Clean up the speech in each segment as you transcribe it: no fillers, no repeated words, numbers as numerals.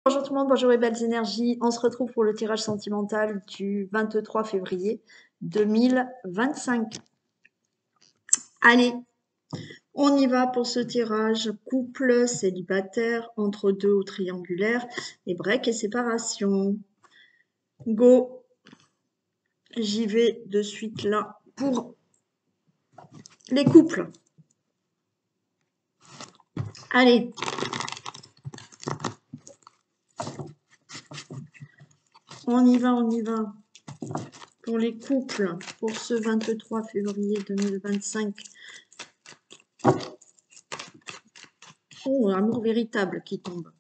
Bonjour tout le monde, bonjour les belles énergies. On se retrouve pour le tirage sentimental du 23 février 2025. Allez, on y va pour ce tirage. Couple, célibataire, entre deux ou triangulaire, et break et séparation. Go. J'y vais de suite là pour les couples. Allez. On y va, on y va. Pour les couples, pour ce 23 février 2025. Oh, amour véritable qui tombe.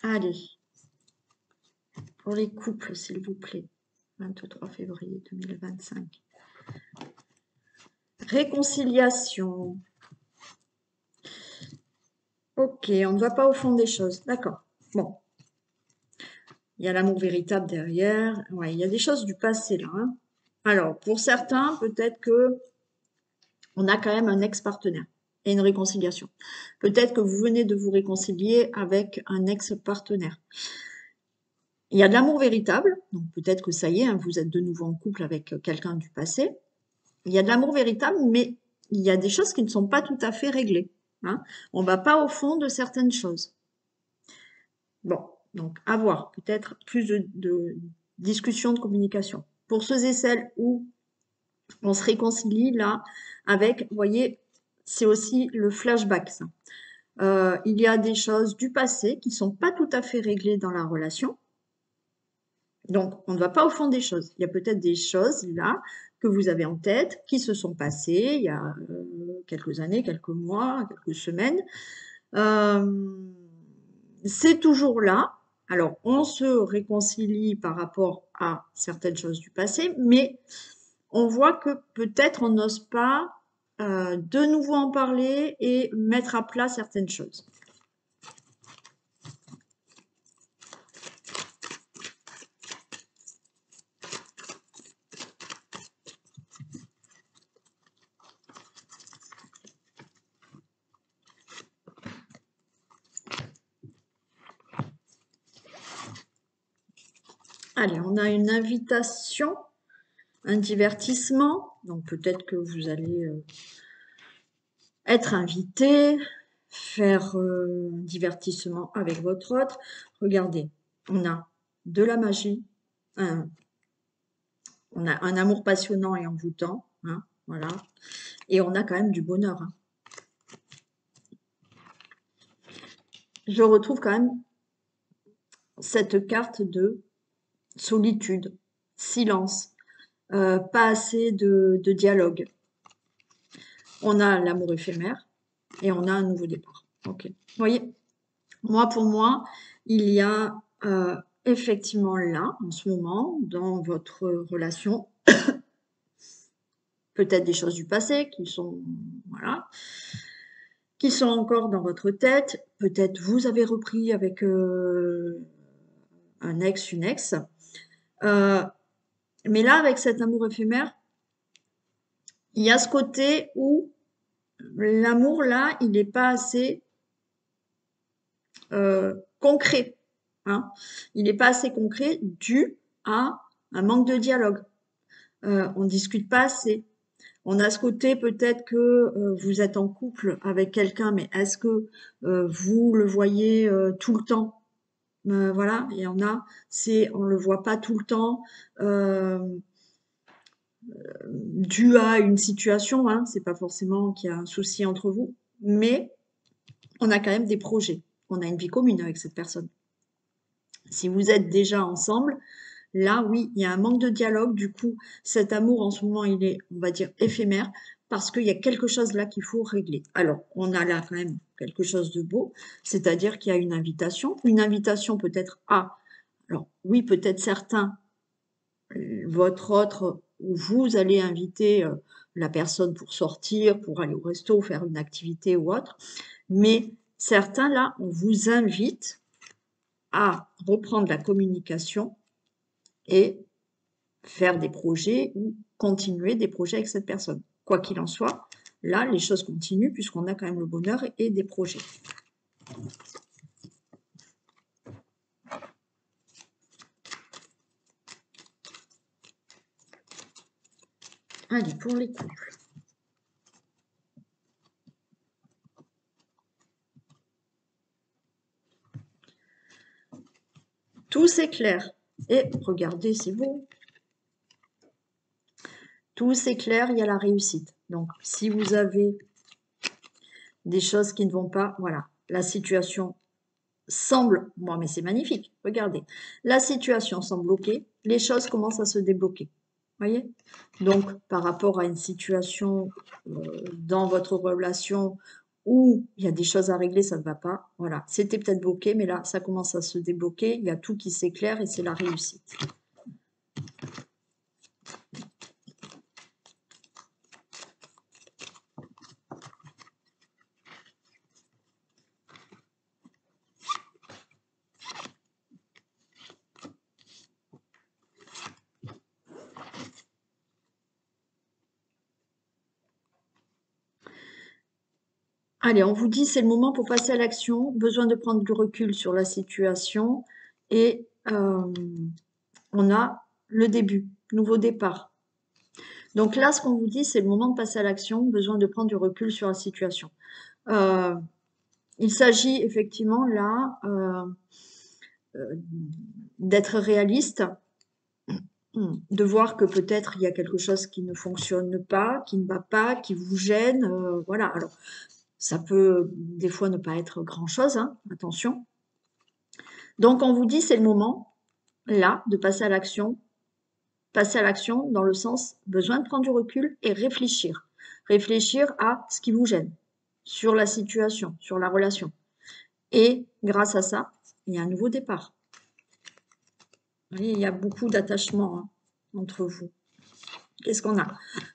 Allez. Pour les couples, s'il vous plaît. 23 février 2025. Réconciliation. Ok, on ne va pas au fond des choses. D'accord. Bon. Il y a l'amour véritable derrière. Ouais, il y a des choses du passé là. Hein. Alors, pour certains, peut-être que on a quand même un ex-partenaire et une réconciliation. Peut-être que vous venez de vous réconcilier avec un ex-partenaire. Il y a de l'amour véritable, donc peut-être que ça y est, hein, vous êtes de nouveau en couple avec quelqu'un du passé. Il y a de l'amour véritable, mais il y a des choses qui ne sont pas tout à fait réglées. Hein. On ne va pas au fond de certaines choses. Bon, donc à voir, peut-être plus de discussion, de communication. Pour ceux et celles où on se réconcilie là avec, vous voyez, c'est aussi le flashback, ça. Il y a des choses du passé qui ne sont pas tout à fait réglées dans la relation. Donc, on ne va pas au fond des choses. Il y a peut-être des choses là que vous avez en tête qui se sont passées il y a quelques années, quelques mois, quelques semaines. C'est toujours là. Alors, on se réconcilie par rapport à certaines choses du passé, mais on voit que peut-être on n'ose pas de nouveau en parler et mettre à plat certaines choses. Allez, on a une invitation, un divertissement. Donc peut-être que vous allez être invité, faire un divertissement avec votre autre. Regardez, on a de la magie, on a un amour passionnant et envoûtant, hein, voilà. Et on a quand même du bonheur. Hein. Je retrouve quand même cette carte de solitude, silence, pas assez de dialogue. On a l'amour éphémère et on a un nouveau départ. Ok. Vous voyez, pour moi, il y a effectivement là, en ce moment, dans votre relation, peut-être des choses du passé qui sont, voilà, qui sont encore dans votre tête. Peut-être vous avez repris avec un ex, une ex. Mais là, avec cet amour éphémère, il y a ce côté où l'amour, là, il n'est pas assez concret. Hein. Il n'est pas assez concret dû à un manque de dialogue. On ne discute pas assez. On a ce côté peut-être que vous êtes en couple avec quelqu'un, mais est-ce que vous le voyez tout le temps? Voilà, et on le voit pas tout le temps. Dû à une situation, hein, c'est pas forcément qu'il y a un souci entre vous, mais on a quand même des projets. On a une vie commune avec cette personne. Si vous êtes déjà ensemble, là, oui, il y a un manque de dialogue. Du coup, cet amour, en ce moment, il est, on va dire, éphémère parce qu'il y a quelque chose là qu'il faut régler. Alors, on a là quand même quelque chose de beau, c'est-à-dire qu'il y a une invitation peut-être à, alors oui, peut-être certains, votre autre, ou vous allez inviter la personne pour sortir, pour aller au resto, faire une activité ou autre, mais certains là, on vous invite à reprendre la communication et faire des projets ou continuer des projets avec cette personne. Quoi qu'il en soit, là, les choses continuent puisqu'on a quand même le bonheur et des projets. Allez, pour les couples. Tout s'éclaire. Et regardez, c'est beau. Tout s'éclaire, il y a la réussite. Donc, si vous avez des choses qui ne vont pas, voilà, la situation semble, bon, mais c'est magnifique, regardez, la situation semble bloquée, les choses commencent à se débloquer, voyez? Donc, par rapport à une situation dans votre relation où il y a des choses à régler, ça ne va pas, voilà, c'était peut-être bloqué, mais là, ça commence à se débloquer, il y a tout qui s'éclaire et c'est la réussite. Allez, on vous dit c'est le moment pour passer à l'action, besoin de prendre du recul sur la situation et on a le début, nouveau départ. Donc là, ce qu'on vous dit, c'est le moment de passer à l'action, besoin de prendre du recul sur la situation. Il s'agit effectivement là d'être réaliste, de voir que peut-être il y a quelque chose qui ne fonctionne pas, qui ne va pas, qui vous gêne, voilà. Alors, ça peut des fois ne pas être grand-chose, hein, attention. Donc, on vous dit, c'est le moment, là, de passer à l'action. Passer à l'action dans le sens besoin de prendre du recul et réfléchir. Réfléchir à ce qui vous gêne, sur la situation, sur la relation. Et grâce à ça, il y a un nouveau départ. Vous voyez, il y a beaucoup d'attachement hein, entre vous. Qu'est-ce qu'on a?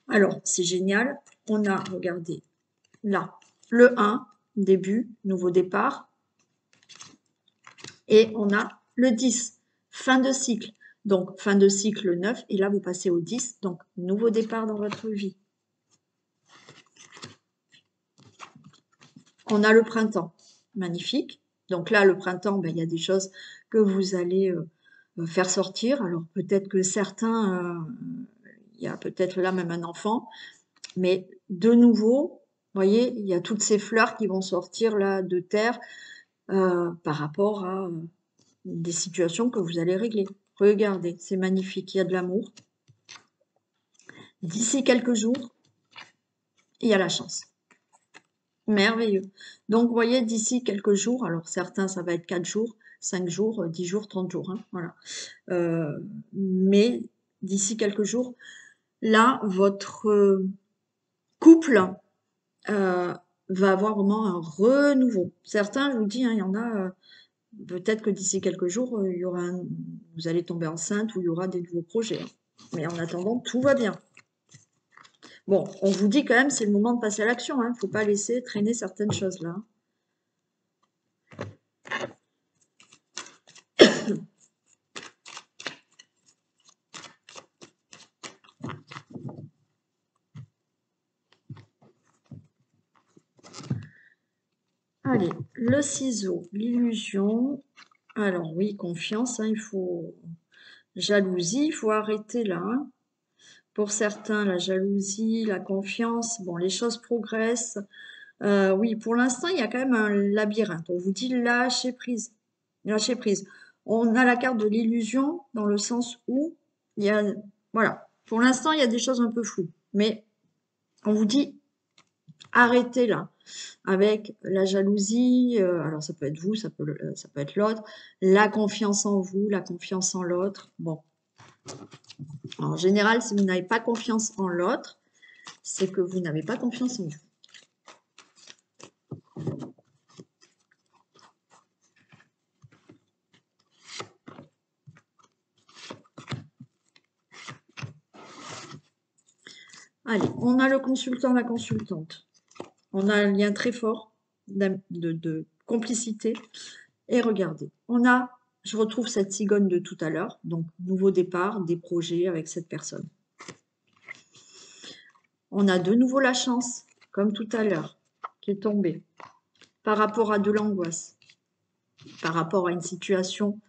Alors, c'est génial. On a, regardez, là, le 1, début, nouveau départ. Et on a le 10, fin de cycle. Donc, fin de cycle 9. Et là, vous passez au 10. Donc, nouveau départ dans votre vie. On a le printemps. Magnifique. Donc là, le printemps, ben, il y a des choses que vous allez faire sortir. Alors, peut-être que certains, il y a peut-être là même un enfant. Mais de nouveau, vous voyez, il y a toutes ces fleurs qui vont sortir là de terre par rapport à des situations que vous allez régler. Regardez, c'est magnifique, il y a de l'amour. D'ici quelques jours, il y a la chance. Merveilleux. Donc, vous voyez, d'ici quelques jours, alors certains, ça va être 4 jours, 5 jours, 10 jours, 30 jours, hein, voilà. Mais d'ici quelques jours, là, votre couple va avoir vraiment un renouveau. Certains, je vous dis, hein, il y en a, peut-être que d'ici quelques jours, il y aura vous allez tomber enceinte ou il y aura des nouveaux projets. Hein. Mais en attendant, tout va bien. Bon, on vous dit quand même, c'est le moment de passer à l'action. Il ne faut pas laisser traîner certaines choses là. Allez, le ciseau, l'illusion. Alors oui, confiance, hein, il faut... Jalousie, il faut arrêter là. Hein. Pour certains, la jalousie, la confiance, bon, les choses progressent. Oui, pour l'instant, il y a quand même un labyrinthe. On vous dit lâcher prise. Lâcher prise. On a la carte de l'illusion dans le sens où il y a... Voilà. Pour l'instant, il y a des choses un peu floues. Mais on vous dit arrêtez là. Avec la jalousie, alors ça peut être vous, ça peut être l'autre, la confiance en vous, la confiance en l'autre. Bon. En général, si vous n'avez pas confiance en l'autre, c'est que vous n'avez pas confiance en vous. Allez, on a le consultant, la consultante. On a un lien très fort de complicité. Et regardez, je retrouve cette cigogne de tout à l'heure, donc nouveau départ, des projets avec cette personne. On a de nouveau la chance, comme tout à l'heure, qui est tombée. par rapport à de l'angoisse, par rapport à une situation.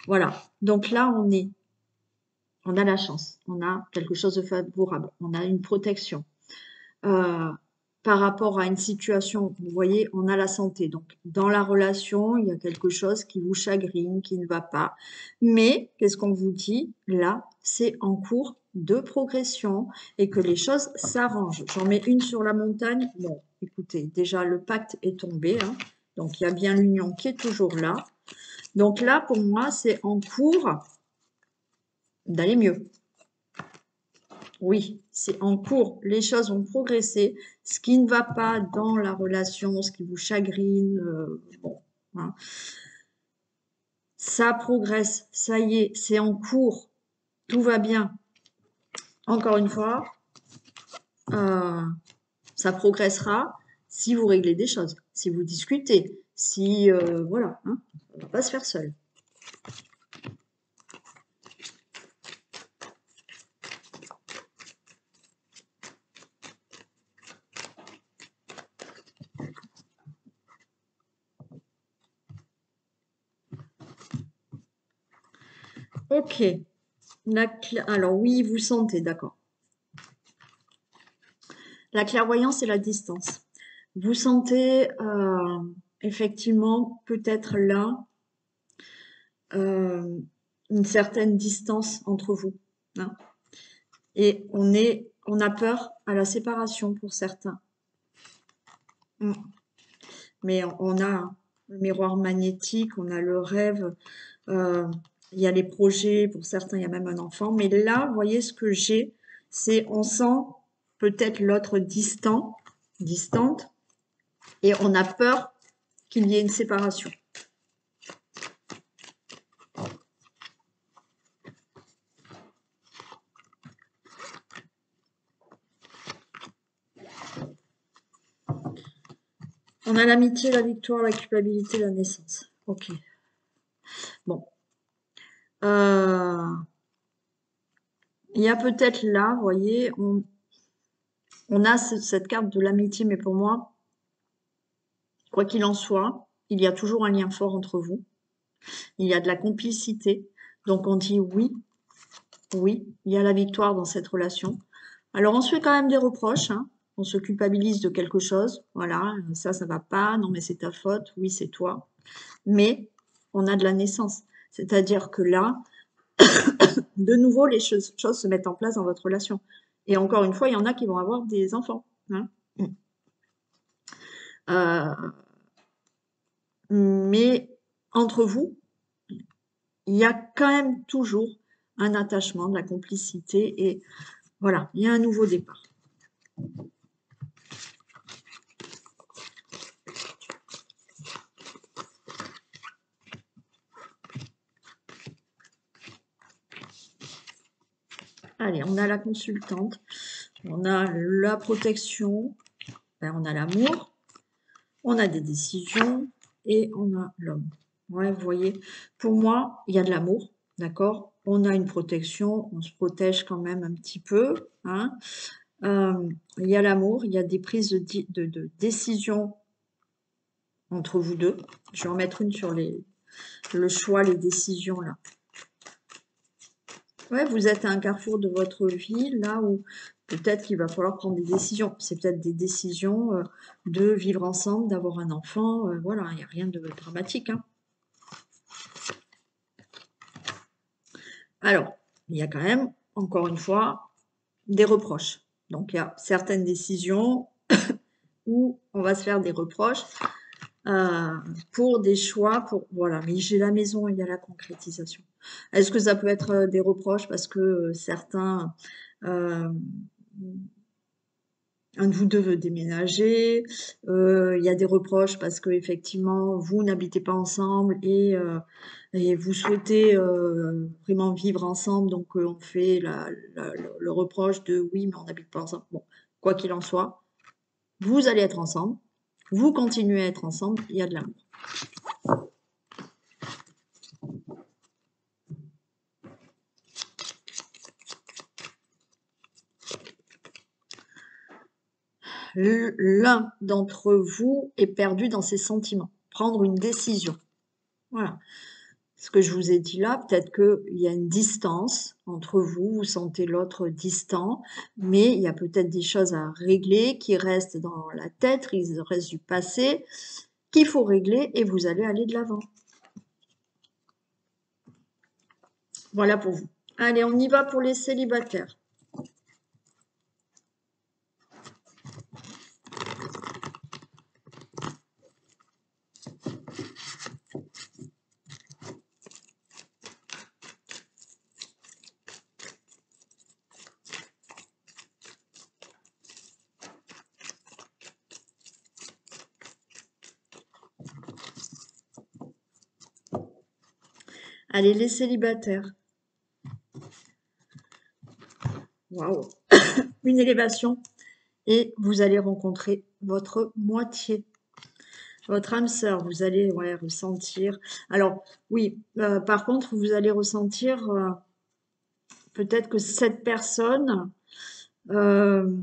Voilà. Donc là, on a la chance, on a quelque chose de favorable, on a une protection. Par rapport à une situation, vous voyez, on a la santé. Donc, dans la relation, il y a quelque chose qui vous chagrine, qui ne va pas. Mais, qu'est-ce qu'on vous dit? Là, c'est en cours de progression et que les choses s'arrangent. J'en mets une sur la montagne. Bon, écoutez, déjà, le pacte est tombé, hein. Donc, il y a bien l'union qui est toujours là. Donc là, pour moi, c'est en cours d'aller mieux. Oui, c'est en cours, les choses vont progresser. Ce qui ne va pas dans la relation, ce qui vous chagrine, bon, hein, ça progresse, ça y est, c'est en cours, tout va bien. Encore une fois, ça progressera si vous réglez des choses, si vous discutez, si, voilà, hein, on ne va pas se faire seul. Ok. Alors oui, vous sentez, d'accord. La clairvoyance et la distance. Vous sentez effectivement peut-être là une certaine distance entre vous, hein. Et on a peur à la séparation pour certains. Mais on a le miroir magnétique, on a le rêve, il y a les projets, pour certains il y a même un enfant. Mais là, vous voyez ce que j'ai, c'est on sent peut-être l'autre distante, et on a peur qu'il y ait une séparation. On a l'amitié, la victoire, la culpabilité, la naissance. Ok. Bon. Il y a peut-être là, vous voyez, on a cette carte de l'amitié, mais pour moi, quoi qu'il en soit, il y a toujours un lien fort entre vous. Il y a de la complicité. Donc on dit oui, oui, il y a la victoire dans cette relation. Alors on se fait quand même des reproches, hein. On se culpabilise de quelque chose. Voilà, ça va pas. Non, mais c'est ta faute. Oui, c'est toi. Mais on a de la naissance. C'est-à-dire que là, de nouveau, les choses se mettent en place dans votre relation. Et encore une fois, il y en a qui vont avoir des enfants, hein. Mais entre vous, il y a quand même toujours un attachement, de la complicité et voilà, il y a un nouveau départ. Allez, on a la consultante, on a la protection, on a l'amour, on a des décisions et on a l'homme. Ouais, vous voyez, pour moi, il y a de l'amour, d'accord? On a une protection, on se protège quand même un petit peu, hein. Il y a l'amour, il y a des prises de décision entre vous deux. Je vais en mettre une sur le choix, les décisions là. Ouais, vous êtes à un carrefour de votre vie, là où peut-être qu'il va falloir prendre des décisions. C'est peut-être des décisions de vivre ensemble, d'avoir un enfant. Voilà, il n'y a rien de dramatique, hein. Alors, il y a quand même, encore une fois, des reproches. Donc, il y a certaines décisions où on va se faire des reproches pour des choix, voilà. Mais j'ai la maison, il y a la concrétisation. Est-ce que ça peut être des reproches parce que certains, un de vous deux veut déménager, il y a des reproches parce que effectivement vous n'habitez pas ensemble et vous souhaitez vraiment vivre ensemble, donc on fait le reproche de oui, mais on n'habite pas ensemble. Bon, quoi qu'il en soit, vous allez être ensemble, vous continuez à être ensemble, il y a de l'amour. l'un d'entre vous est perdu dans ses sentiments. Prendre une décision. Voilà. Ce que je vous ai dit là, peut-être qu'il y a une distance entre vous, vous sentez l'autre distant, mais il y a peut-être des choses à régler qui restent dans la tête, il reste du passé, qu'il faut régler et vous allez aller de l'avant. Voilà pour vous. Allez, on y va pour les célibataires. Allez, les célibataires. Waouh. Une élévation et vous allez rencontrer votre moitié. Votre âme sœur, vous allez ressentir. Alors, oui, par contre, vous allez ressentir peut-être que cette personne, elle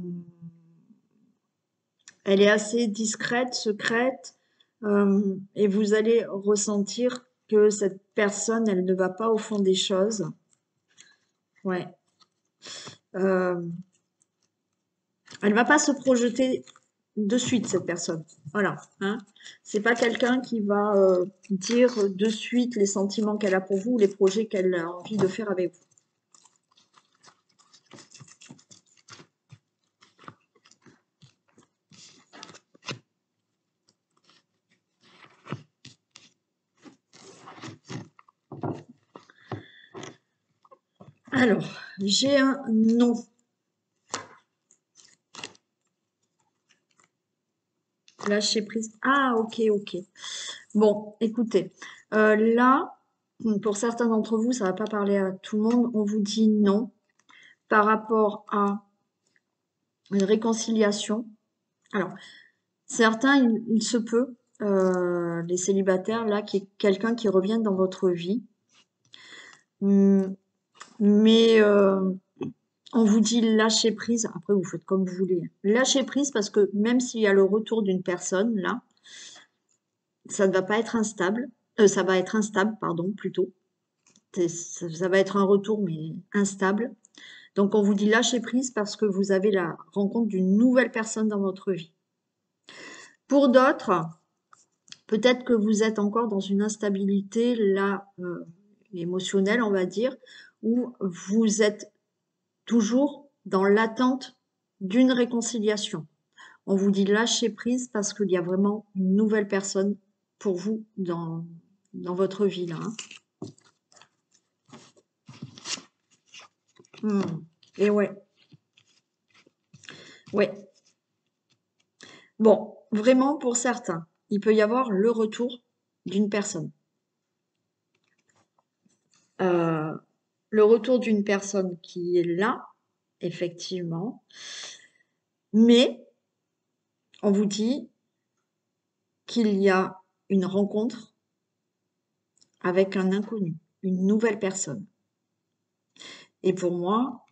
est assez discrète, secrète, et vous allez ressentir que cette personne, elle ne va pas au fond des choses. Ouais. Elle va pas se projeter de suite, cette personne. Voilà. Hein. C'est pas quelqu'un qui va dire de suite les sentiments qu'elle a pour vous ou les projets qu'elle a envie de faire avec vous. Alors, j'ai un non. Lâcher prise. Ah, ok, ok. Bon, écoutez, là, pour certains d'entre vous, ça va pas parler à tout le monde, on vous dit non par rapport à une réconciliation. Alors, certains, il se peut, les célibataires, là, qu'il y ait quelqu'un qui revienne dans votre vie. Mais on vous dit lâcher prise. Après, vous faites comme vous voulez. Lâcher prise parce que même s'il y a le retour d'une personne, là, ça ne va pas être instable. Ça va être instable, pardon, plutôt. Ça va être un retour, mais instable. Donc, on vous dit lâcher prise parce que vous avez la rencontre d'une nouvelle personne dans votre vie. Pour d'autres, peut-être que vous êtes encore dans une instabilité là, émotionnelle, on va dire, où vous êtes toujours dans l'attente d'une réconciliation. On vous dit lâcher prise parce qu'il y a vraiment une nouvelle personne pour vous dans votre vie là. Et ouais. Ouais. Bon, vraiment pour certains, il peut y avoir le retour d'une personne. Le retour d'une personne qui est là, effectivement, mais on vous dit qu'il y a une rencontre avec un inconnu, une nouvelle personne. Et pour moi,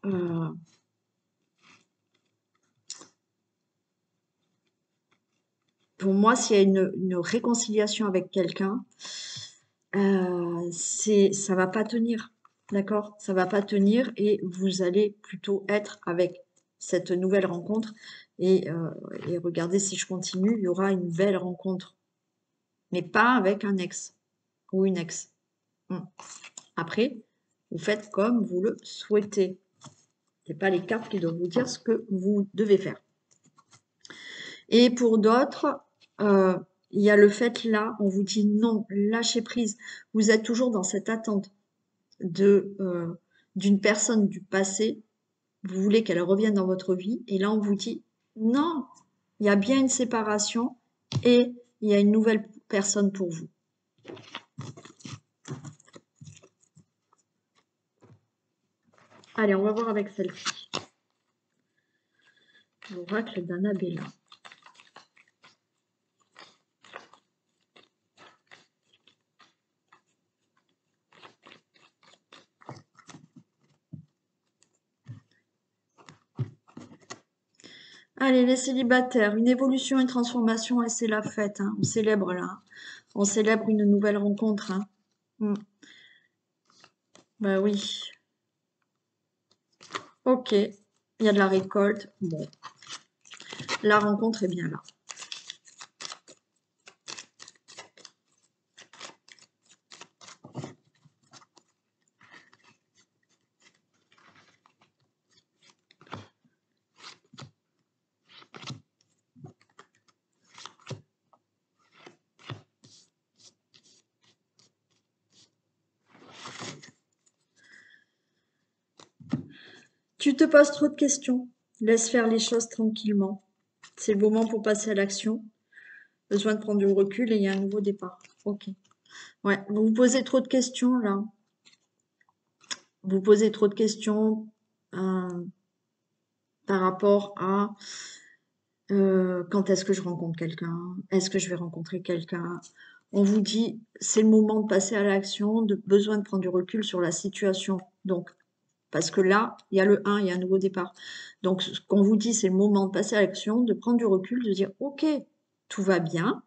s'il y a une réconciliation avec quelqu'un, ça va pas tenir, d'accord? Ça va pas tenir et vous allez plutôt être avec cette nouvelle rencontre. Et regardez, si je continue, il y aura une belle rencontre, mais pas avec un ex ou une ex. Après, vous faites comme vous le souhaitez. Ce n'est pas les cartes qui doivent vous dire ce que vous devez faire. Et pour d'autres, il y a le fait là, on vous dit non, lâchez prise. Vous êtes toujours dans cette attente d'une personne du passé. Vous voulez qu'elle revienne dans votre vie. Et là, on vous dit non, il y a bien une séparation et il y a une nouvelle personne pour vous. Allez, on va voir avec celle-ci. L'oracle d'Annabella. Allez, les célibataires, une évolution, une transformation, et c'est la fête. Hein. On célèbre là. On célèbre une nouvelle rencontre. Hein. Bah oui. Ok. Il y a de la récolte. Bon. La rencontre est bien là. Tu te poses trop de questions. Laisse faire les choses tranquillement. C'est le moment pour passer à l'action. Besoin de prendre du recul et il y a un nouveau départ. Ok. Ouais, vous vous posez trop de questions là. Vous posez trop de questions par rapport à quand est-ce que je rencontre quelqu'un, est-ce que je vais rencontrer quelqu'un. On vous dit c'est le moment de passer à l'action, de besoin de prendre du recul sur la situation. Donc parce que là, il y a le 1, il y a un nouveau départ. Donc ce qu'on vous dit c'est le moment de passer à l'action, de prendre du recul, de dire OK, tout va bien.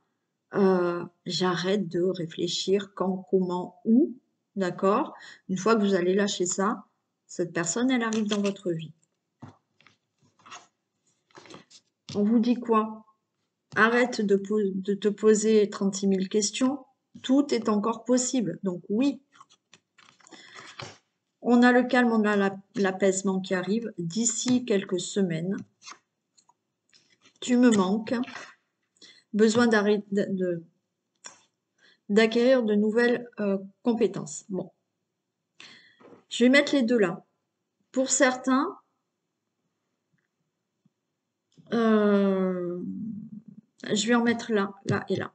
J'arrête de réfléchir quand, comment, où, d'accord? Une fois que vous allez lâcher ça, cette personne, elle arrive dans votre vie. On vous dit quoi? Arrête de te poser 36 000 questions. Tout est encore possible. Donc oui, on a le calme, on a l'apaisement qui arrive. D'ici quelques semaines, tu me manques. Besoin d'acquérir de nouvelles compétences. Bon, je vais mettre les deux là. Pour certains, je vais en mettre là, là et là.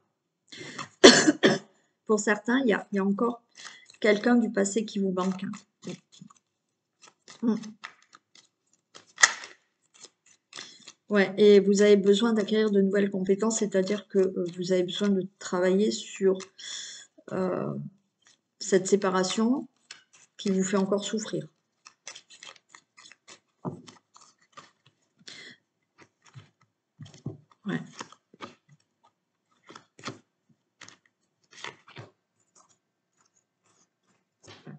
Pour certains, il y a encore quelqu'un du passé qui vous manque. Ouais, et vous avez besoin d'acquérir de nouvelles compétences, c'est-à-dire que vous avez besoin de travailler sur cette séparation qui vous fait encore souffrir. Ouais.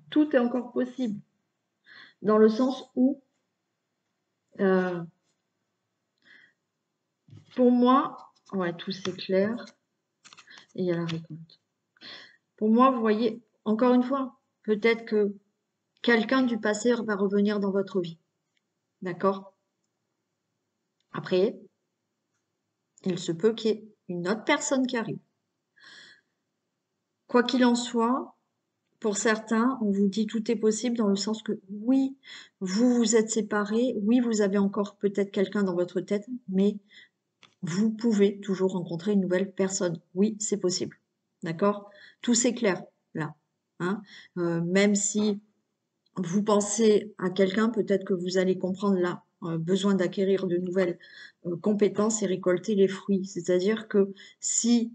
Tout est encore possible, dans le sens où, pour moi, ouais, tout c'est clair, et il y a la récolte. Pour moi, vous voyez, encore une fois, peut-être que quelqu'un du passé va revenir dans votre vie. D'accord? Après, il se peut qu'il y ait une autre personne qui arrive. Quoi qu'il en soit, pour certains, on vous dit tout est possible dans le sens que oui, vous vous êtes séparés, oui, vous avez encore peut-être quelqu'un dans votre tête, mais vous pouvez toujours rencontrer une nouvelle personne. Oui, c'est possible. D'accord? Tout c'est clair là. Hein. Même si vous pensez à quelqu'un, peut-être que vous allez comprendre là, besoin d'acquérir de nouvelles compétences et récolter les fruits. C'est-à-dire que si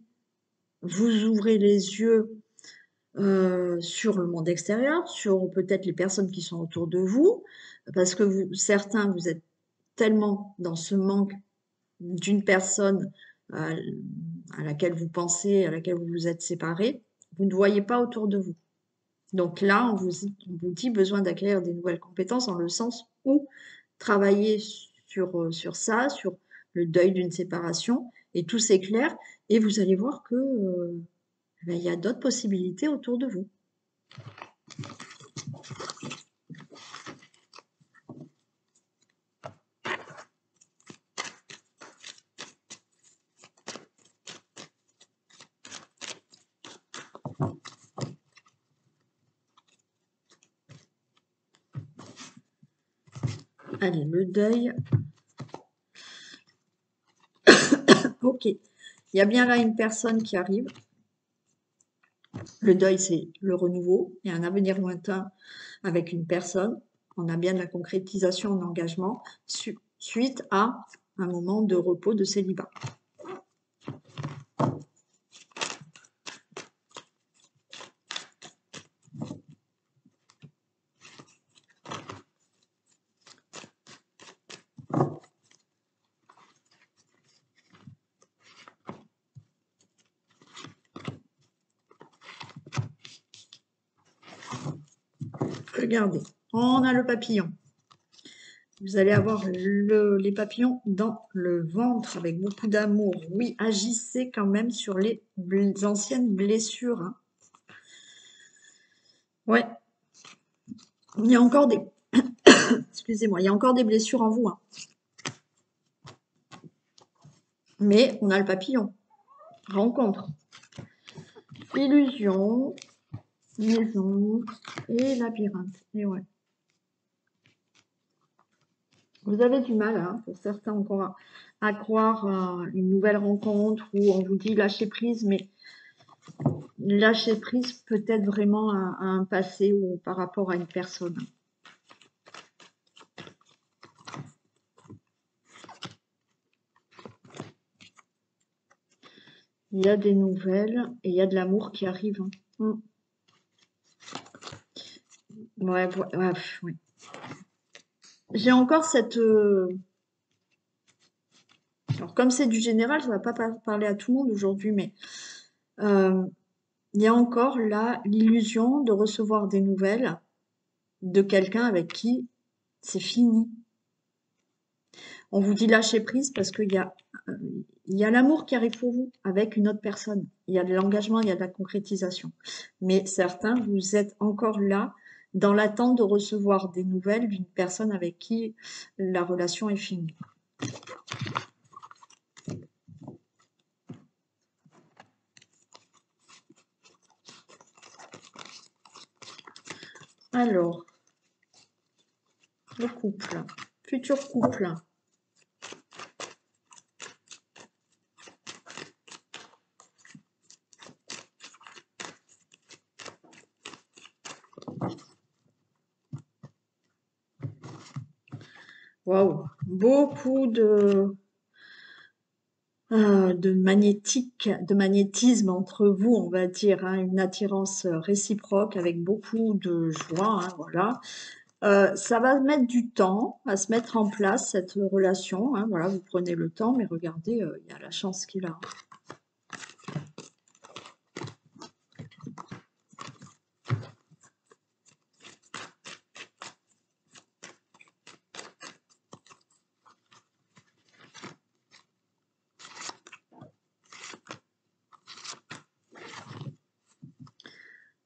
vous ouvrez les yeux sur le monde extérieur, sur peut-être les personnes qui sont autour de vous, parce que certains, vous êtes tellement dans ce manque d'une personne à laquelle vous pensez, à laquelle vous vous êtes séparés, vous ne voyez pas autour de vous. Donc là, on vous dit besoin d'acquérir des nouvelles compétences dans le sens où travailler sur ça, sur le deuil d'une séparation, et tout s'éclaire, et vous allez voir que ben, il y a d'autres possibilités autour de vous. Allez, le deuil. Ok, il y a bien là une personne qui arrive. Le deuil, c'est le renouveau. Il y a un avenir lointain avec une personne. On a bien de la concrétisation en engagement suite à un moment de repos, de célibat. Regardez, on a le papillon. Vous allez avoir les papillons dans le ventre avec beaucoup d'amour. Oui, agissez quand même sur les anciennes blessures. Hein. Ouais, il y a encore des... Excusez-moi, il y a encore des blessures en vous. Hein. Mais on a le papillon. Rencontre. Illusion, maison et labyrinthe. Et ouais. Vous avez du mal, hein, pour certains encore, à croire à une nouvelle rencontre où on vous dit lâcher prise, mais lâcher prise peut-être vraiment à un passé ou par rapport à une personne. Il y a des nouvelles et il y a de l'amour qui arrive. Hein. Ouais, ouais. J'ai encore cette... Alors, comme c'est du général, ça ne va pas parler à tout le monde aujourd'hui, mais il y a encore là l'illusion de recevoir des nouvelles de quelqu'un avec qui c'est fini. On vous dit lâcher prise parce qu'il y a l'amour qui arrive pour vous avec une autre personne. Il y a de l'engagement, il y a de la concrétisation. Mais certains, vous êtes encore là dans l'attente de recevoir des nouvelles d'une personne avec qui la relation est finie. Alors, le couple, futur couple. Waouh, beaucoup de magnétisme entre vous, on va dire, hein, une attirance réciproque avec beaucoup de joie, hein, voilà. Ça va mettre du temps à se mettre en place, cette relation, hein, voilà, vous prenez le temps, mais regardez, il y a la chance qu'il a.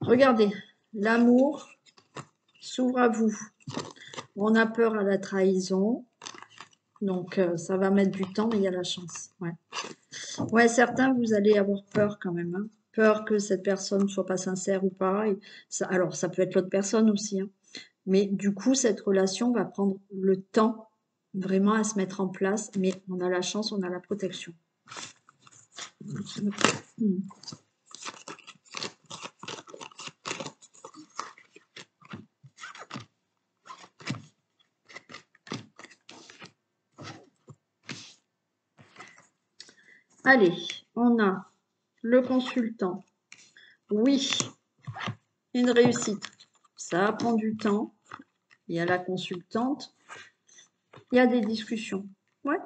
Regardez, l'amour s'ouvre à vous. On a peur à la trahison, donc ça va mettre du temps, mais il y a la chance. Ouais, ouais, certains, vous allez avoir peur quand même. Hein. Peur que cette personne ne soit pas sincère ou pas. Et ça, alors, ça peut être l'autre personne aussi. Hein. Mais du coup, cette relation va prendre le temps vraiment à se mettre en place. Mais on a la chance, on a la protection. Allez, on a le consultant. Oui, une réussite. Ça prend du temps. Il y a la consultante. Il y a des discussions. Ouais.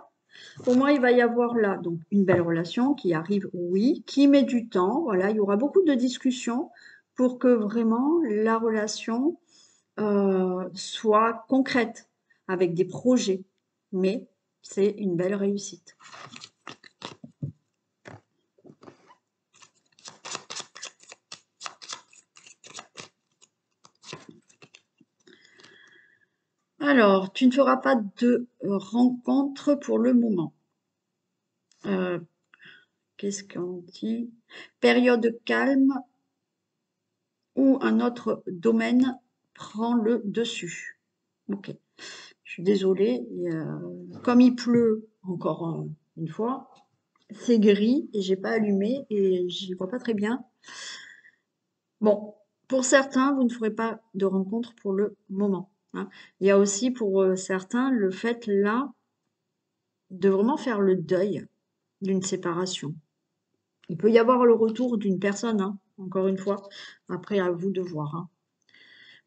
Pour moi, il va y avoir là donc une belle relation qui arrive, oui, qui met du temps. Voilà, il y aura beaucoup de discussions pour que vraiment la relation soit concrète avec des projets. Mais c'est une belle réussite. Alors, tu ne feras pas de rencontre pour le moment. Qu'est-ce qu'on dit? Période calme où un autre domaine prend le dessus. Ok. Je suis désolée. Comme il pleut, encore une fois, c'est gris et j'ai pas allumé et j'y vois pas très bien. Bon, pour certains, vous ne ferez pas de rencontre pour le moment. Hein. Il y a aussi pour certains le fait là de vraiment faire le deuil d'une séparation. Il peut y avoir le retour d'une personne, hein, encore une fois. Après, à vous de voir. Hein.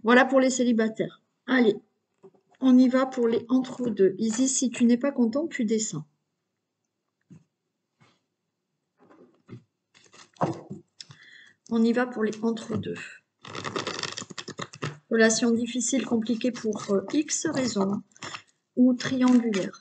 Voilà pour les célibataires. Allez, on y va pour les entre-deux. Isis, si tu n'es pas content, tu descends. On y va pour les entre-deux. Relation difficile, compliquée pour X raisons ou triangulaire.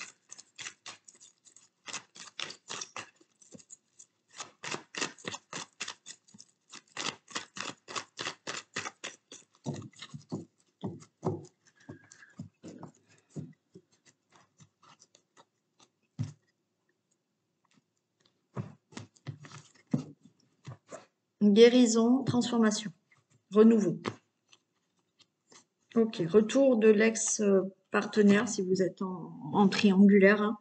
Guérison, transformation, renouveau. Ok, retour de l'ex-partenaire si vous êtes en triangulaire.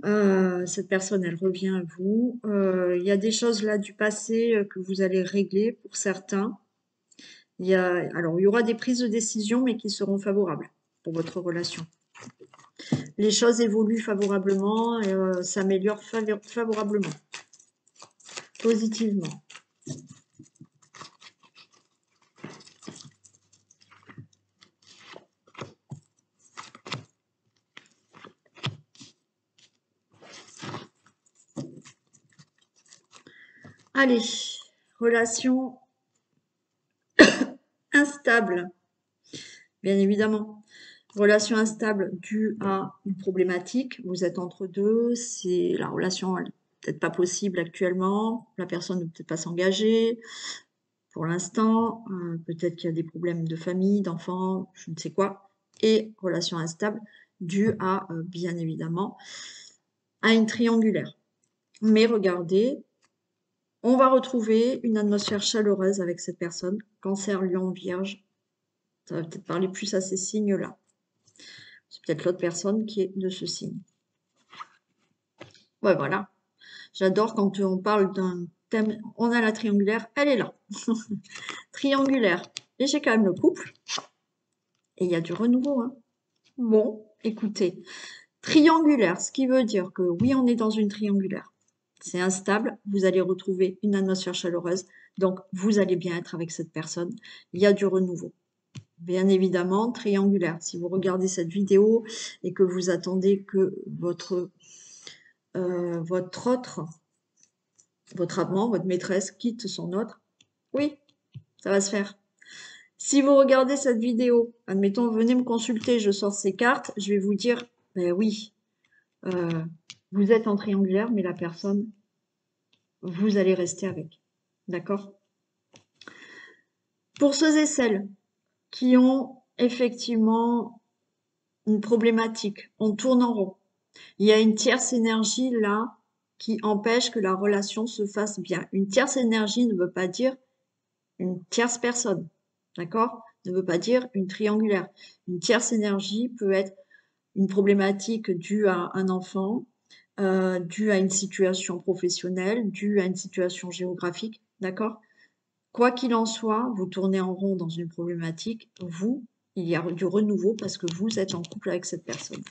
Hein. Cette personne, elle revient à vous. Il y a des choses là du passé que vous allez régler pour certains. Alors, il y aura des prises de décision, mais qui seront favorables pour votre relation. Les choses évoluent favorablement, s'améliorent favorablement, positivement. Allez, relation instable, bien évidemment. Relation instable due à une problématique. Vous êtes entre deux, c'est la relation, elle n'est peut-être pas possible actuellement. La personne ne peut peut-être pas s'engager pour l'instant. Peut-être qu'il y a des problèmes de famille, d'enfants, je ne sais quoi. Et relation instable due à, bien évidemment, à une triangulaire. Mais regardez, on va retrouver une atmosphère chaleureuse avec cette personne. Cancer, Lion, Vierge. Ça va peut-être parler plus à ces signes-là. C'est peut-être l'autre personne qui est de ce signe. Ouais, voilà. J'adore quand on parle d'un thème. On a la triangulaire, elle est là. Triangulaire. Et j'ai quand même le couple. Et il y a du renouveau. Hein. Bon, écoutez. Triangulaire, ce qui veut dire que oui, on est dans une triangulaire. C'est instable. Vous allez retrouver une atmosphère chaleureuse. Donc, vous allez bien être avec cette personne. Il y a du renouveau. Bien évidemment, triangulaire. Si vous regardez cette vidéo et que vous attendez que votre amant, votre maîtresse quitte son autre, oui, ça va se faire. Si vous regardez cette vidéo, admettons, venez me consulter, je sors ces cartes, je vais vous dire, ben oui, vous êtes en triangulaire, mais la personne, vous allez rester avec. D'accord? Pour ceux et celles qui ont effectivement une problématique, on tourne en rond. Il y a une tierce énergie là qui empêche que la relation se fasse bien. Une tierce énergie ne veut pas dire une tierce personne, d'accord? Ne veut pas dire une triangulaire. Une tierce énergie peut être une problématique due à un enfant, due à une situation professionnelle, due à une situation géographique, d'accord? Quoi qu'il en soit, vous tournez en rond dans une problématique, vous, il y a du renouveau parce que vous êtes en couple avec cette personne.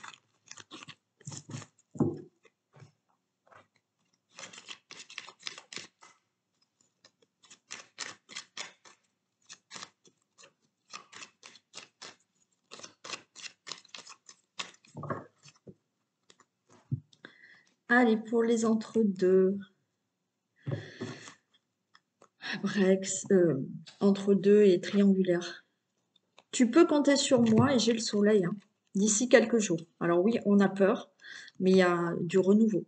Allez, pour les entre-deux. Brex, entre-deux et triangulaire. Tu peux compter sur moi et j'ai le soleil hein, d'ici quelques jours. Alors oui, on a peur, mais il y a du renouveau.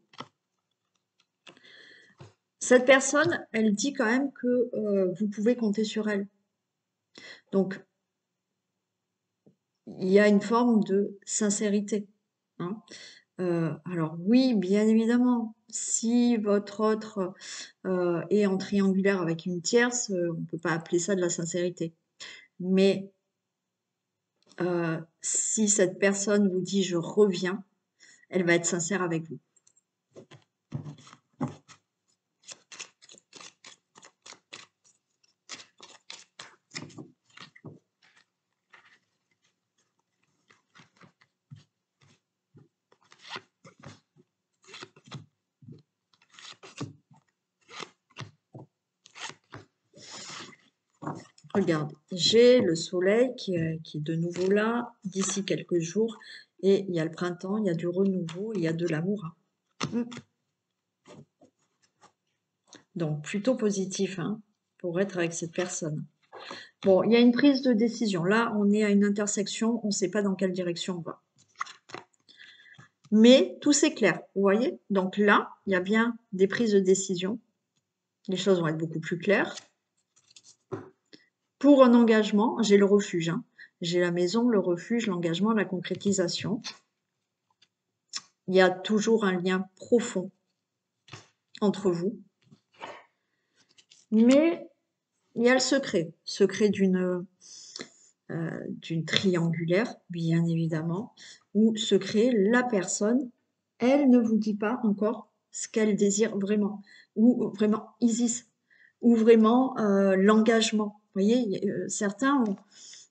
Cette personne, elle dit quand même que vous pouvez compter sur elle. Donc, il y a une forme de sincérité. Hein. Alors oui, bien évidemment, si votre autre est en triangulaire avec une tierce, on ne peut pas appeler ça de la sincérité. Mais si cette personne vous dit je reviens, elle va être sincère avec vous. Regarde, j'ai le soleil qui est de nouveau là, d'ici quelques jours, et il y a le printemps, il y a du renouveau, il y a de l'amour. Hein. Donc, plutôt positif hein, pour être avec cette personne. Bon, il y a une prise de décision. Là, on est à une intersection, on ne sait pas dans quelle direction on va. Mais tout c'est clair, vous voyez? Donc là, il y a bien des prises de décision. Les choses vont être beaucoup plus claires. Pour un engagement, j'ai le refuge. Hein. J'ai la maison, le refuge, l'engagement, la concrétisation. Il y a toujours un lien profond entre vous. Mais il y a le secret d'une triangulaire, bien évidemment, où secret, la personne, elle ne vous dit pas encore ce qu'elle désire vraiment, ou vraiment Isis, ou vraiment l'engagement. Vous voyez, certains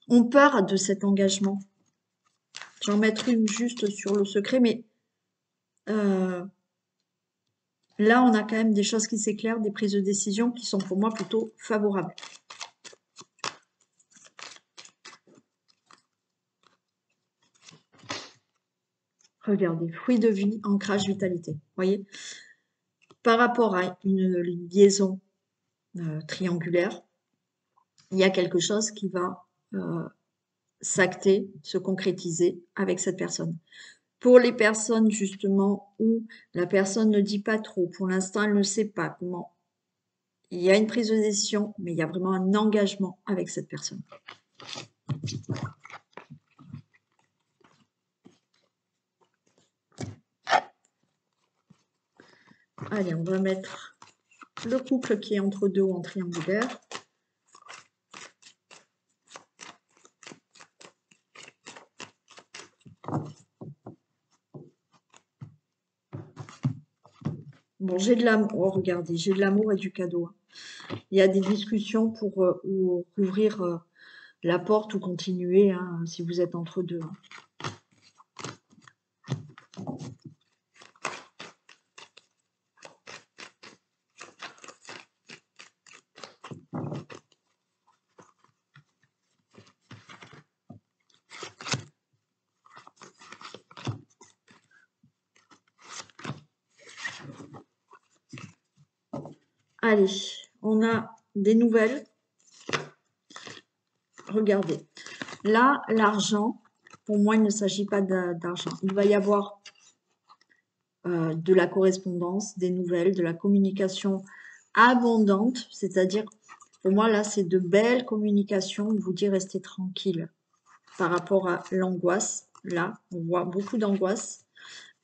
ont peur de cet engagement. Je vais en mettre une juste sur le secret, mais là, on a quand même des choses qui s'éclairent, des prises de décision qui sont pour moi plutôt favorables. Regardez, fruit de vie, ancrage, vitalité. Vous voyez, par rapport à une liaison triangulaire, il y a quelque chose qui va s'acter, se concrétiser avec cette personne. Pour les personnes justement où la personne ne dit pas trop, pour l'instant elle ne sait pas comment, il y a une prise de décision, mais il y a vraiment un engagement avec cette personne. Allez, on va mettre le couple qui est entre deux ou en triangulaire. Bon, j'ai de l'amour. Oh, regardez, j'ai de l'amour et du cadeau. Il y a des discussions pour ouvrir la porte ou continuer hein, si vous êtes entre deux. Hein. Allez, on a des nouvelles. Regardez. Là, l'argent, pour moi, il ne s'agit pas d'argent. Il va y avoir de la correspondance, des nouvelles, de la communication abondante. C'est-à-dire, pour moi, là, c'est de belles communications. On vous dit restez tranquille par rapport à l'angoisse. Là, on voit beaucoup d'angoisse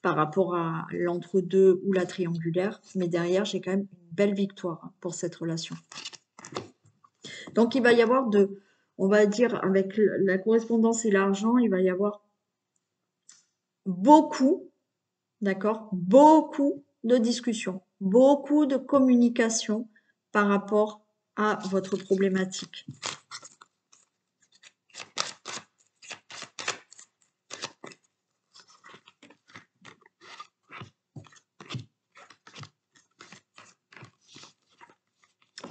par rapport à l'entre-deux ou la triangulaire. Mais derrière, j'ai quand même une belle victoire pour cette relation. Donc, il va y avoir on va dire, avec la correspondance et l'argent, il va y avoir beaucoup, d'accord, beaucoup de discussions, beaucoup de communication par rapport à votre problématique.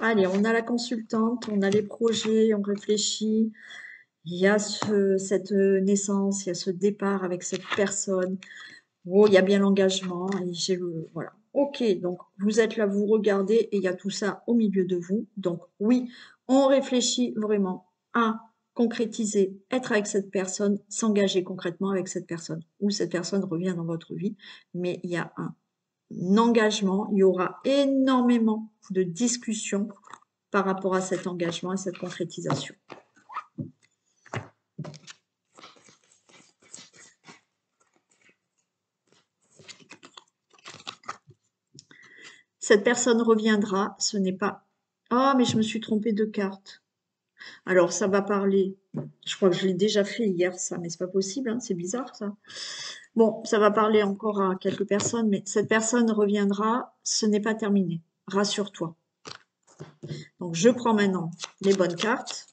Allez, on a la consultante, on a les projets, on réfléchit. Il y a cette naissance, il y a ce départ avec cette personne. Oh, il y a bien l'engagement et j'ai le voilà. Ok, donc vous êtes là, vous regardez et il y a tout ça au milieu de vous. Donc oui, on réfléchit vraiment à concrétiser, être avec cette personne, s'engager concrètement avec cette personne ou cette personne revient dans votre vie. Mais il y a un engagement, il y aura énormément de discussions par rapport à cet engagement et cette concrétisation. Cette personne reviendra, ce n'est pas « Ah, mais je me suis trompée de carte ». Alors, ça va parler, je crois que je l'ai déjà fait hier, ça, mais c'est pas possible, hein, c'est bizarre, ça. Bon, ça va parler encore à quelques personnes, mais cette personne reviendra, ce n'est pas terminé, rassure-toi. Donc, je prends maintenant les bonnes cartes.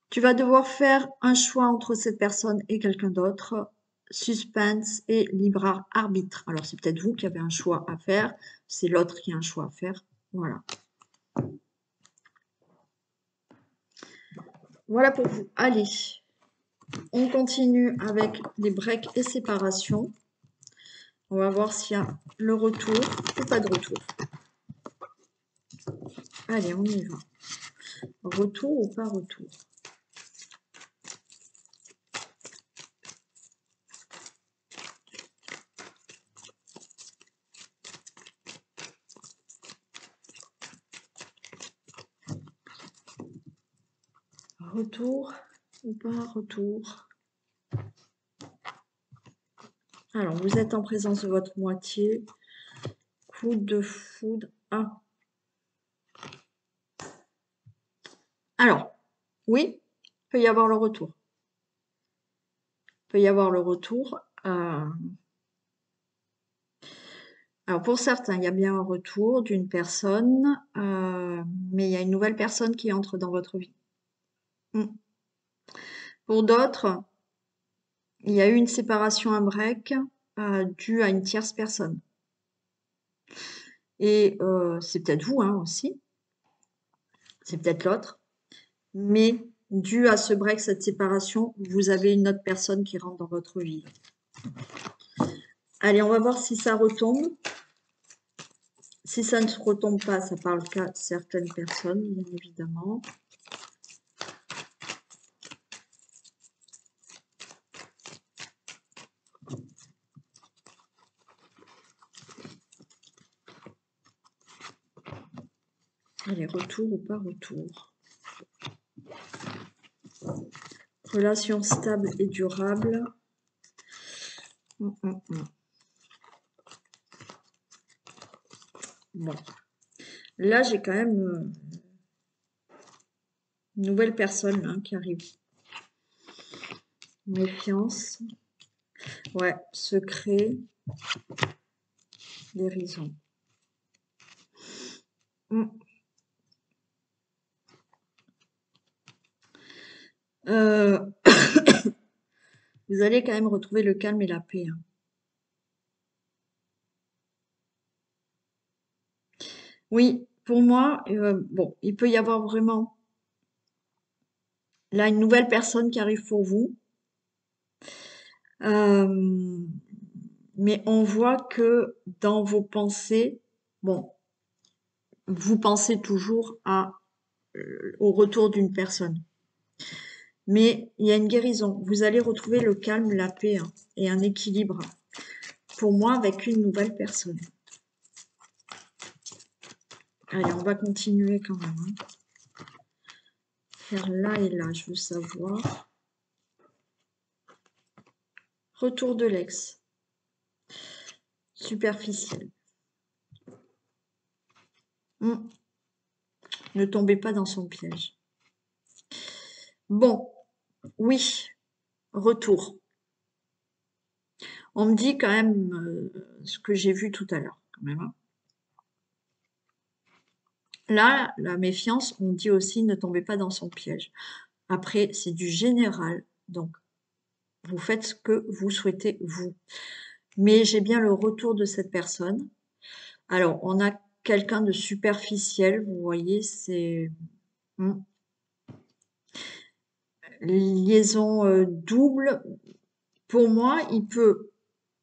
Tu vas devoir faire un choix entre cette personne et quelqu'un d'autre. Suspense et libre arbitre. Alors, c'est peut-être vous qui avez un choix à faire, c'est l'autre qui a un choix à faire. Voilà. Voilà pour vous. Allez, on continue avec les breaks et séparations. On va voir s'il y a le retour ou pas de retour. Allez, on y va. Retour ou pas retour? Retour ou pas retour? Alors, vous êtes en présence de votre moitié. Coup de foudre. Ah. Alors, oui, il peut y avoir le retour. Il peut y avoir le retour. Alors, pour certains, il y a bien un retour d'une personne, mais il y a une nouvelle personne qui entre dans votre vie. Pour d'autres, il y a eu une séparation, un break, due à une tierce personne. Et c'est peut-être vous aussi, c'est peut-être l'autre, mais dû à ce break, cette séparation, vous avez une autre personne qui rentre dans votre vie. Allez, on va voir si ça retombe. Si ça ne se retombe pas, ça parle qu'à certaines personnes, bien évidemment. Allez, retour ou pas retour? Relation stable et durable. Bon. Là, j'ai quand même une nouvelle personne qui arrive. Méfiance. Ouais, secret. Guérison. Vous allez quand même retrouver le calme et la paix. Oui, pour moi, bon, il peut y avoir vraiment là une nouvelle personne qui arrive pour vous. Mais on voit que dans vos pensées, bon, vous pensez toujours au retour d'une personne. Mais il y a une guérison. Vous allez retrouver le calme, la paix et un équilibre. Pour moi, avec une nouvelle personne. Allez, on va continuer quand même. Faire là et là, je veux savoir. Retour de l'ex. Superficiel. Ne tombez pas dans son piège. Bon, oui, retour. On me dit quand même ce que j'ai vu tout à l'heure, quand même. Là, la méfiance, on dit aussi ne tombez pas dans son piège. Après, c'est du général, donc vous faites ce que vous souhaitez, vous. Mais j'ai bien le retour de cette personne. Alors, on a quelqu'un de superficiel, vous voyez, c'est liaison double. Pour moi, il peut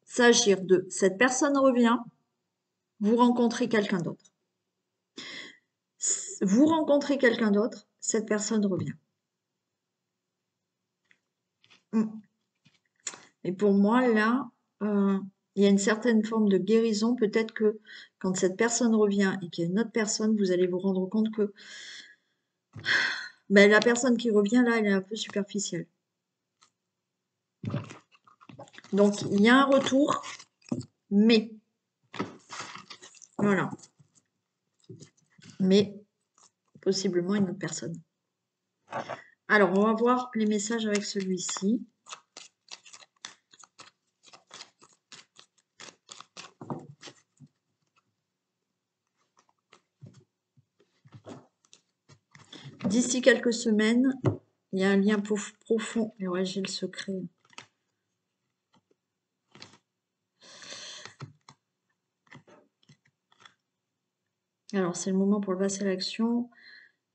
s'agir de cette personne revient, vous rencontrez quelqu'un d'autre. Vous rencontrez quelqu'un d'autre, cette personne revient. Et pour moi, là, il y a une certaine forme de guérison. Peut-être que quand cette personne revient et qu'il y a une autre personne, vous allez vous rendre compte que la personne qui revient, là, elle est un peu superficielle. Donc, il y a un retour, mais, voilà. Mais, possiblement une autre personne. Alors, on va voir les messages avec celui-ci. D'ici quelques semaines, il y a un lien profond. Et ouais, j'ai le secret. Alors, c'est le moment pour passer à l'action.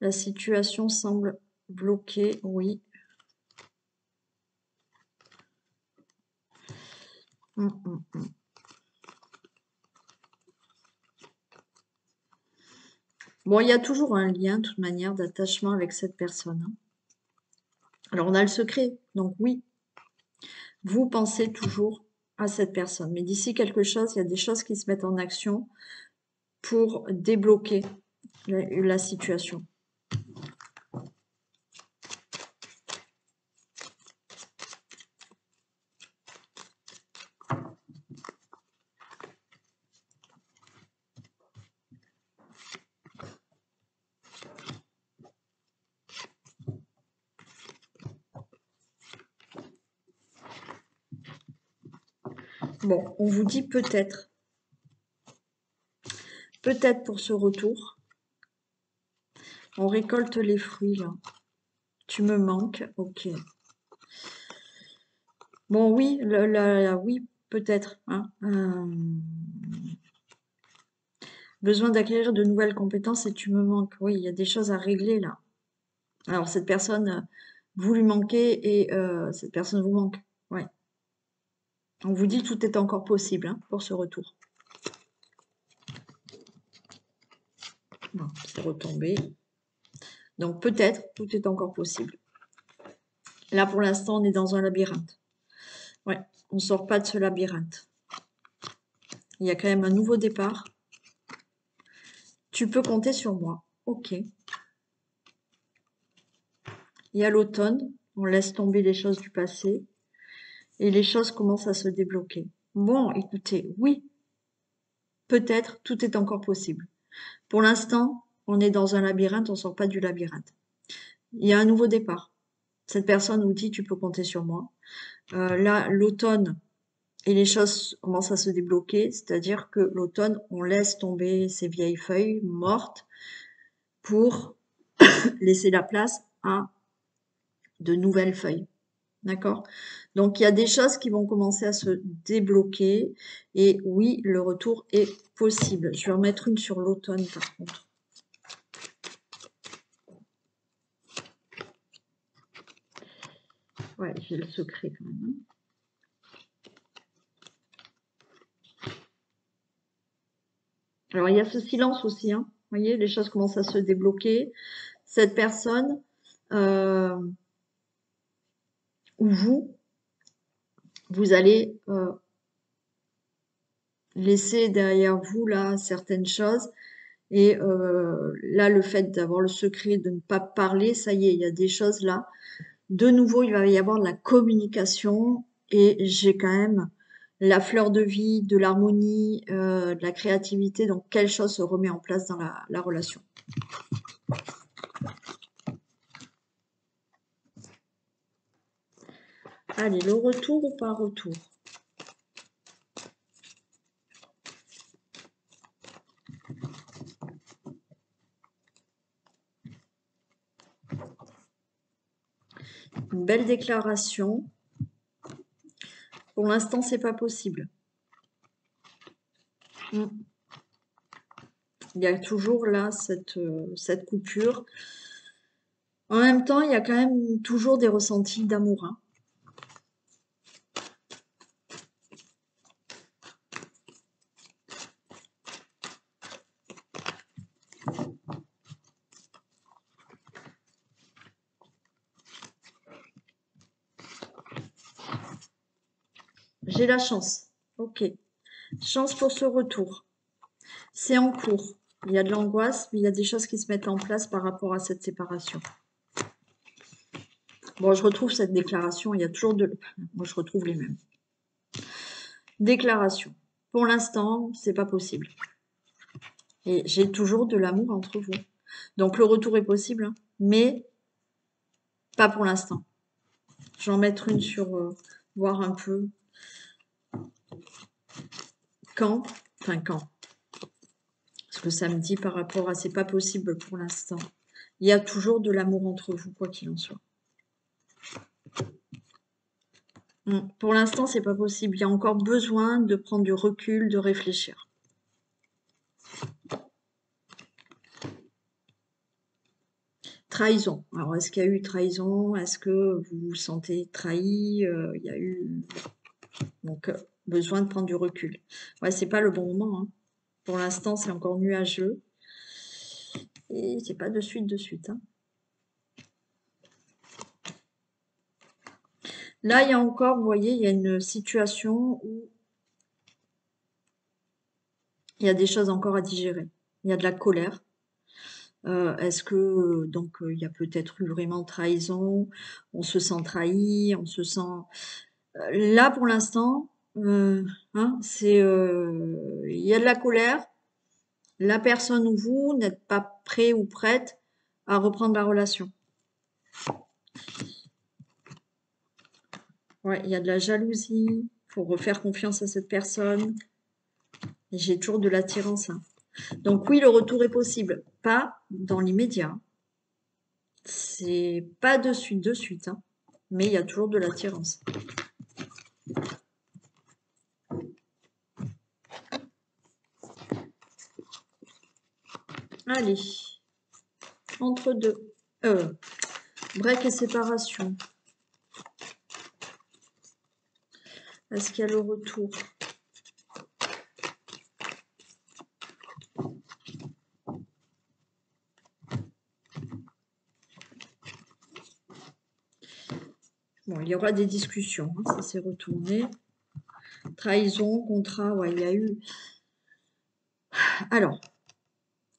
La situation semble bloquée, oui. Bon, il y a toujours un lien, de toute manière, d'attachement avec cette personne, hein. Alors, on a le secret, donc oui, vous pensez toujours à cette personne. Mais d'ici quelque chose, il y a des choses qui se mettent en action pour débloquer la situation. Bon, on vous dit peut-être. Peut-être pour ce retour. On récolte les fruits, là. Tu me manques, ok. Bon, oui, oui, peut-être, hein. Besoin d'acquérir de nouvelles compétences et tu me manques. Oui, il y a des choses à régler, là. Alors, cette personne, vous lui manquez et cette personne vous manque. Ouais. On vous dit tout est encore possible, hein, pour ce retour. Non, c'est retombé. Donc, peut-être, tout est encore possible. Là, pour l'instant, on est dans un labyrinthe. Ouais, on ne sort pas de ce labyrinthe. Il y a quand même un nouveau départ. Tu peux compter sur moi. Ok. Il y a l'automne. On laisse tomber les choses du passé. Et les choses commencent à se débloquer. Bon, écoutez, oui. Peut-être, tout est encore possible. Pour l'instant, on est dans un labyrinthe, on ne sort pas du labyrinthe. Il y a un nouveau départ. Cette personne vous dit, tu peux compter sur moi. Là, l'automne, et les choses commencent à se débloquer, c'est-à-dire que l'automne, on laisse tomber ces vieilles feuilles mortes pour laisser la place à de nouvelles feuilles. D'accord? Donc, il y a des choses qui vont commencer à se débloquer. Et oui, le retour est possible. Je vais en mettre une sur l'automne, par contre. Ouais, j'ai le secret quand même. Alors, il y a ce silence aussi, hein. Vous voyez, les choses commencent à se débloquer. Cette personne, ou vous allez laisser derrière vous, là, certaines choses. Et là, le fait d'avoir le secret, de ne pas parler, ça y est, il y a des choses là. De nouveau, il va y avoir de la communication. Et j'ai quand même la fleur de vie, de l'harmonie, de la créativité. Donc, quelle chose se remet en place dans la relation? Allez, le retour ou pas retour? Une belle déclaration. Pour l'instant, c'est pas possible. Il y a toujours là cette coupure. En même temps, il y a quand même toujours des ressentis d'amour, hein. J'ai la chance. Ok. Chance pour ce retour. C'est en cours. Il y a de l'angoisse, mais il y a des choses qui se mettent en place par rapport à cette séparation. Bon, je retrouve cette déclaration. Il y a toujours de... Moi, je retrouve les mêmes. Déclaration. Pour l'instant, c'est pas possible. Et j'ai toujours de l'amour entre vous. Donc, le retour est possible, hein, mais pas pour l'instant. Je vais en mettre une sur voir un peu quand. Enfin, quand. Ce que ça me dit par rapport à c'est pas possible pour l'instant. Il y a toujours de l'amour entre vous, quoi qu'il en soit. Pour l'instant, c'est pas possible. Il y a encore besoin de prendre du recul, de réfléchir. Trahison. Alors, est-ce qu'il y a eu trahison? Est-ce que vous vous sentez trahi? Il y a eu... Donc, besoin de prendre du recul. Ouais, c'est pas le bon moment, hein. Pour l'instant, c'est encore nuageux. Et c'est pas de suite, hein. Là, il y a encore, vous voyez, il y a une situation où il y a des choses encore à digérer. Il y a de la colère. Est-ce que donc il y a peut-être eu vraiment trahison, on se sent trahi, on se sent là pour l'instant, hein, c'est il y a de la colère. La personne ou vous n'êtes pas prêt ou prête à reprendre la relation. Ouais, il y a de la jalousie, faut refaire confiance à cette personne. Et j'ai toujours de l'attirance, hein. Donc oui, le retour est possible, pas dans l'immédiat. C'est pas de suite, hein, mais il y a toujours de l'attirance. Allez, entre deux. Break et séparation. Est-ce qu'il y a le retour? Bon, il y aura des discussions, hein, ça s'est retourné. Trahison, contrat, ouais, il y a eu... Alors,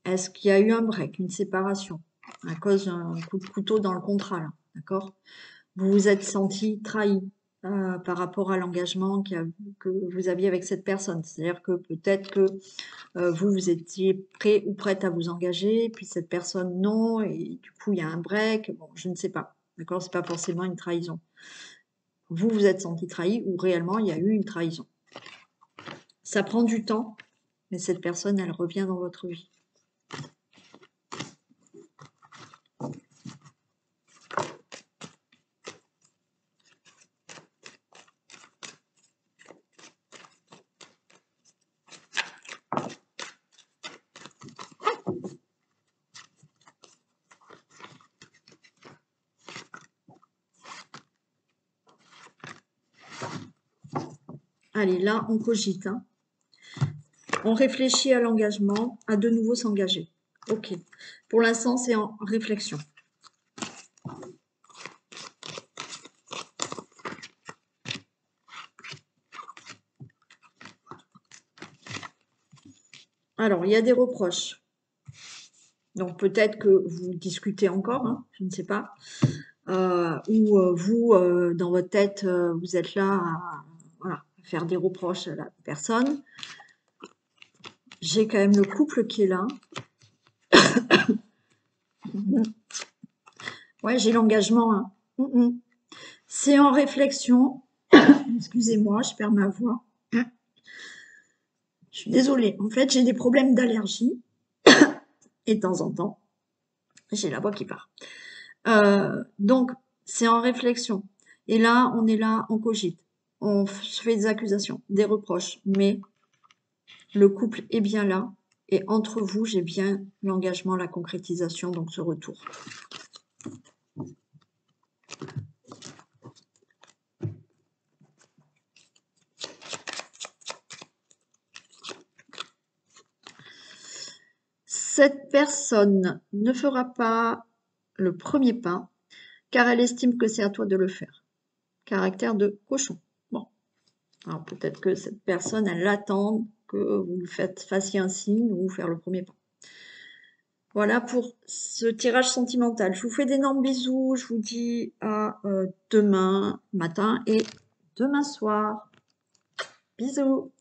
est-ce qu'il y a eu un break, une séparation, à cause d'un coup de couteau dans le contrat, là, d'accord? Vous vous êtes senti trahi par rapport à l'engagement que vous aviez avec cette personne. C'est-à-dire que peut-être que vous étiez prêt ou prête à vous engager, puis cette personne non, et du coup il y a un break. Bon, je ne sais pas, d'accord? C'est pas forcément une trahison. Vous vous êtes senti trahi ou réellement il y a eu une trahison. Ça prend du temps, mais cette personne, elle revient dans votre vie. Allez, là, on cogite, hein. On réfléchit à l'engagement, à de nouveau s'engager. Ok. Pour l'instant, c'est en réflexion. Alors, il y a des reproches. Donc, peut-être que vous discutez encore, hein, je ne sais pas. Ou vous, dans votre tête, vous êtes là à, voilà, à faire des reproches à la personne. J'ai quand même le couple qui est là. Ouais, j'ai l'engagement, hein. C'est en réflexion. Excusez-moi, je perds ma voix. Je suis désolée. En fait, j'ai des problèmes d'allergie. Et de temps en temps, j'ai la voix qui part. Donc, c'est en réflexion. Et là, on est là, on cogite. On se fait des accusations, des reproches. Mais le couple est bien là. Et entre vous, j'ai bien l'engagement, la concrétisation, donc ce retour. Cette personne ne fera pas le premier pas car elle estime que c'est à toi de le faire. Caractère de cochon. Bon, alors peut-être que cette personne, elle attend que vous fassiez un signe ou faire le premier pas. Voilà pour ce tirage sentimental. Je vous fais d'énormes bisous. Je vous dis à demain matin et demain soir. Bisous.